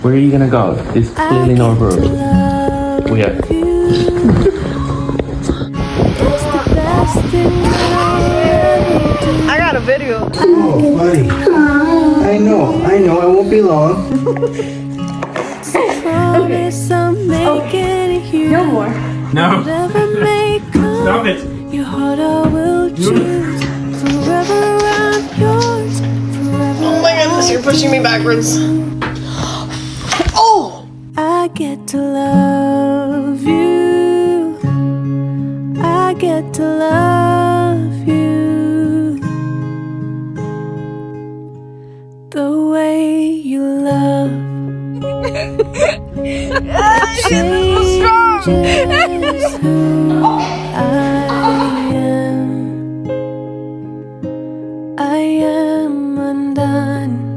Where are you gonna go? It's clearly not a room. Yeah. I got a video. Oh, buddy. I know, I won't be long. No more. No. Stop it. Your heart I will choose. Forever I'm yours. Forever Oh my goodness, you're pushing me backwards. Oh! I get to love you. I get to love you. The way you love changes who